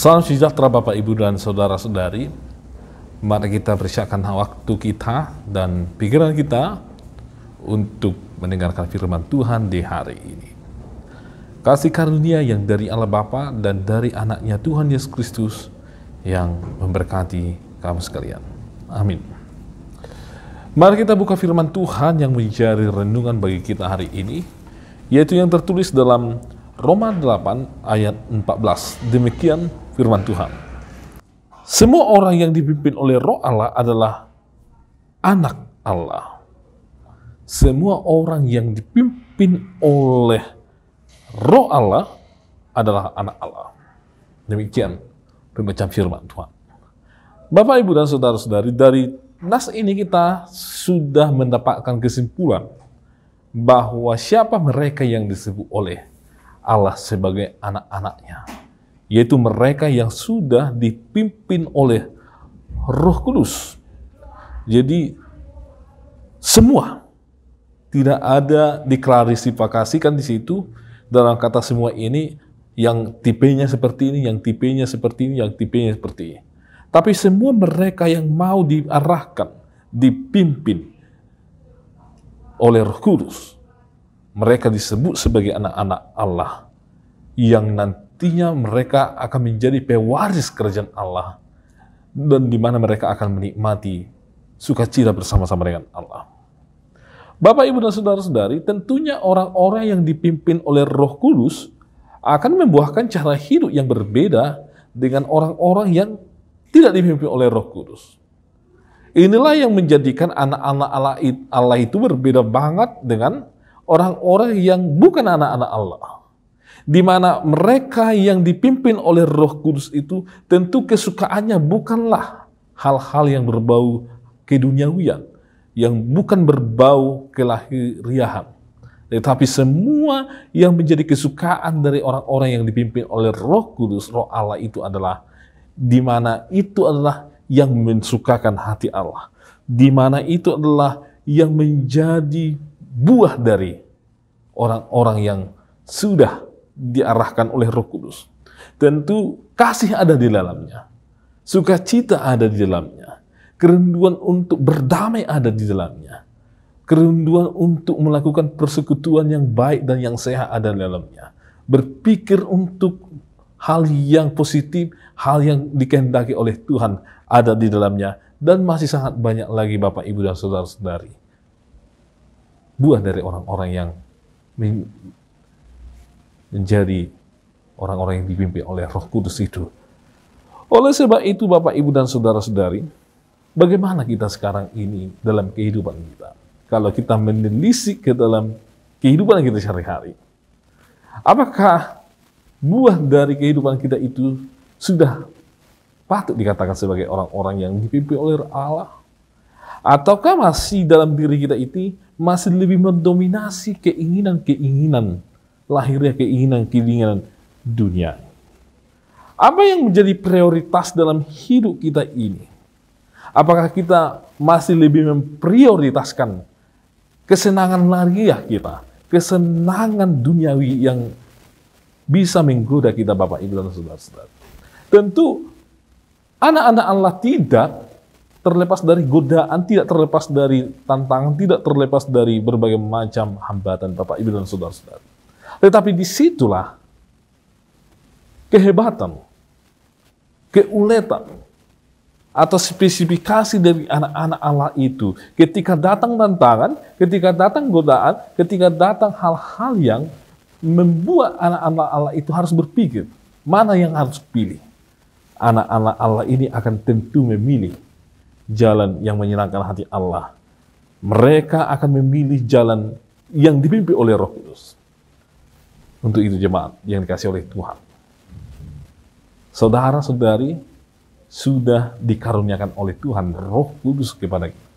Salam sejahtera Bapak, Ibu, dan Saudara-saudari. Mari kita persiapkan waktu kita dan pikiran kita untuk mendengarkan firman Tuhan di hari ini. Kasih karunia yang dari Allah Bapa dan dari anaknya Tuhan Yesus Kristus yang memberkati kamu sekalian. Amin. Mari kita buka firman Tuhan yang menjadi renungan bagi kita hari ini, yaitu yang tertulis dalam Roma 8 ayat 14. Demikian firman Tuhan. Semua orang yang dipimpin oleh Roh Allah adalah anak Allah. Semua orang yang dipimpin oleh Roh Allah adalah anak Allah. Demikian pembacaan firman Tuhan. Bapak, Ibu, dan Saudara-saudari, dari nas ini kita sudah mendapatkan kesimpulan bahwa siapa mereka yang disebut oleh Allah sebagai anak-anaknya, yaitu mereka yang sudah dipimpin oleh Roh Kudus. Jadi semua, tidak ada diklarifikasikan di situ dalam kata semua ini, yang tipenya seperti ini, yang tipenya seperti ini, yang tipenya seperti ini. Tapi semua mereka yang mau diarahkan, dipimpin oleh Roh Kudus, mereka disebut sebagai anak-anak Allah, yang nantinya mereka akan menjadi pewaris kerajaan Allah, dan di mana mereka akan menikmati sukacita bersama-sama dengan Allah. Bapak, Ibu, dan Saudara-saudari, tentunya orang-orang yang dipimpin oleh Roh Kudus akan membuahkan cara hidup yang berbeda dengan orang-orang yang tidak dipimpin oleh Roh Kudus. Inilah yang menjadikan anak-anak Allah itu berbeda banget dengan orang-orang yang bukan anak-anak Allah, di mana mereka yang dipimpin oleh Roh Kudus itu tentu kesukaannya bukanlah hal-hal yang berbau keduniawian, yang bukan berbau kelahiriahan, tetapi semua yang menjadi kesukaan dari orang-orang yang dipimpin oleh Roh Kudus, Roh Allah itu adalah, di mana itu adalah yang mensukakan hati Allah, di mana itu adalah yang menjadi buah dari orang-orang yang sudah diarahkan oleh Roh Kudus. Tentu kasih ada di dalamnya, sukacita ada di dalamnya, kerinduan untuk berdamai ada di dalamnya, kerinduan untuk melakukan persekutuan yang baik dan yang sehat ada di dalamnya, berpikir untuk hal yang positif, hal yang dikehendaki oleh Tuhan ada di dalamnya, dan masih sangat banyak lagi Bapak, Ibu, dan Saudara-saudari, buah dari orang-orang yang menjadi orang-orang yang dipimpin oleh Roh Kudus itu. Oleh sebab itu Bapak, Ibu, dan Saudara-saudari, bagaimana kita sekarang ini dalam kehidupan kita? Kalau kita menelisik ke dalam kehidupan kita sehari-hari, apakah buah dari kehidupan kita itu sudah patut dikatakan sebagai orang-orang yang dipimpin oleh Allah? Ataukah masih dalam diri kita itu masih lebih mendominasi keinginan-keinginan lahirnya, keinginan-keinginan dunia? Apa yang menjadi prioritas dalam hidup kita ini? Apakah kita masih lebih memprioritaskan kesenangan lahiriah kita, kesenangan duniawi yang bisa menggoda kita, Bapak, Ibu, dan Saudara-saudara? Tentu anak-anak Allah tidak terlepas dari godaan, tidak terlepas dari tantangan, tidak terlepas dari berbagai macam hambatan, Bapak, Ibu, dan Saudara-saudara. Tetapi disitulah kehebatan, keuletan, atau spesifikasi dari anak-anak Allah itu. Ketika datang tantangan, ketika datang godaan, ketika datang hal-hal yang membuat anak-anak Allah itu harus berpikir, mana yang harus pilih. Anak-anak Allah ini akan tentu memilih jalan yang menyenangkan hati Allah. Mereka akan memilih jalan yang dipimpin oleh Roh Kudus. Untuk itu jemaat yang dikasihi oleh Tuhan, saudara-saudari, sudah dikaruniakan oleh Tuhan Roh Kudus kepada kita.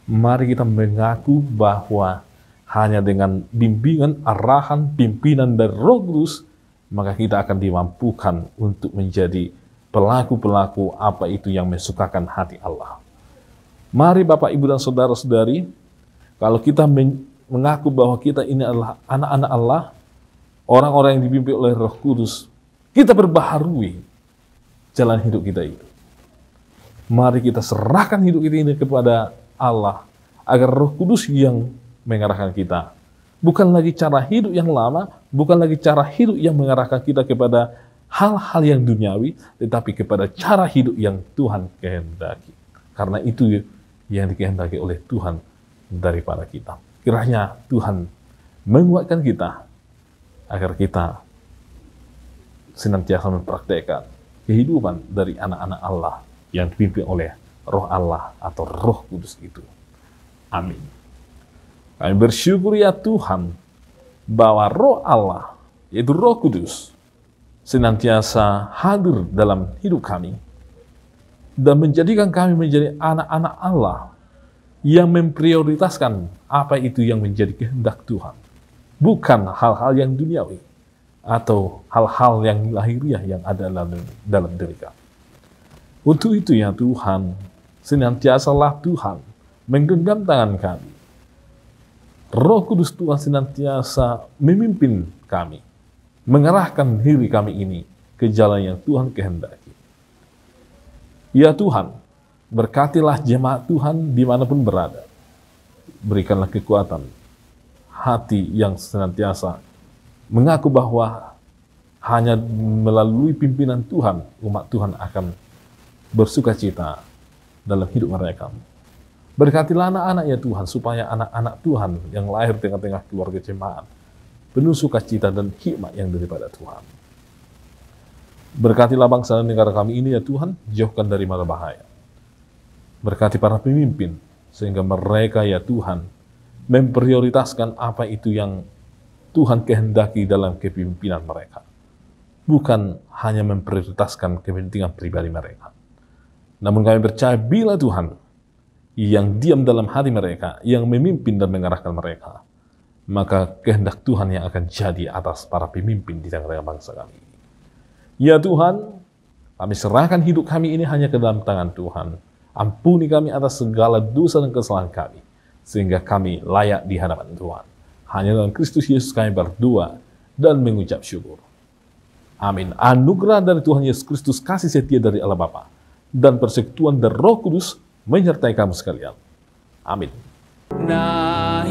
Mari kita mengaku bahwa hanya dengan bimbingan, arahan, pimpinan dari Roh Kudus, maka kita akan dimampukan untuk menjadi pelaku-pelaku apa itu yang mensukakan hati Allah. Mari Bapak, Ibu, dan Saudara-saudari, kalau kita mengaku bahwa kita ini adalah anak-anak Allah, orang-orang yang dipimpin oleh Roh Kudus, kita berbaharui jalan hidup kita itu. Mari kita serahkan hidup kita ini kepada Allah, agar Roh Kudus yang mengarahkan kita. Bukan lagi cara hidup yang lama, bukan lagi cara hidup yang mengarahkan kita kepada hal-hal yang duniawi, tetapi kepada cara hidup yang Tuhan kehendaki. Karena itu yang dikehendaki oleh Tuhan daripada kita. Kiranya Tuhan menguatkan kita, agar kita senantiasa mempraktekkan kehidupan dari anak-anak Allah yang dipimpin oleh Roh Allah atau Roh Kudus itu. Amin. Kami bersyukur ya Tuhan, bahwa Roh Allah, yaitu Roh Kudus, senantiasa hadir dalam hidup kami, dan menjadikan kami menjadi anak-anak Allah, yang memprioritaskan apa itu yang menjadi kehendak Tuhan. Bukan hal-hal yang duniawi, atau hal-hal yang lahiriah yang ada dalam diri kami. Untuk itu ya Tuhan, senantiasalah Tuhan menggenggam tangan kami. Roh Kudus Tuhan senantiasa memimpin kami, mengarahkan diri kami ini ke jalan yang Tuhan kehendaki. Ya Tuhan, berkatilah jemaat Tuhan dimanapun berada. Berikanlah kekuatan hati yang senantiasa mengaku bahwa hanya melalui pimpinan Tuhan, umat Tuhan akan bersuka cita dalam hidup mereka. Berkatilah anak-anak ya Tuhan, supaya anak-anak Tuhan yang lahir tengah-tengah keluarga jemaat penuh sukacita dan hikmat yang daripada Tuhan. Berkatilah bangsa dan negara kami ini ya Tuhan, jauhkan dari mara bahaya. Berkati para pemimpin, sehingga mereka ya Tuhan memprioritaskan apa itu yang Tuhan kehendaki dalam kepemimpinan mereka. Bukan hanya memprioritaskan kepentingan pribadi mereka. Namun kami percaya bila Tuhan yang diam dalam hati mereka, yang memimpin dan mengarahkan mereka, maka kehendak Tuhan yang akan jadi atas para pemimpin di tengah-tengah bangsa kami. Ya Tuhan, kami serahkan hidup kami ini hanya ke dalam tangan Tuhan. Ampuni kami atas segala dosa dan kesalahan kami, sehingga kami layak di hadapan Tuhan. Hanya dalam Kristus Yesus kami berdoa dan mengucap syukur. Amin. Anugerah dari Tuhan Yesus Kristus, kasih setia dari Allah Bapa, dan persekutuan dari Roh Kudus menyertai kamu sekalian. Amin. Mudah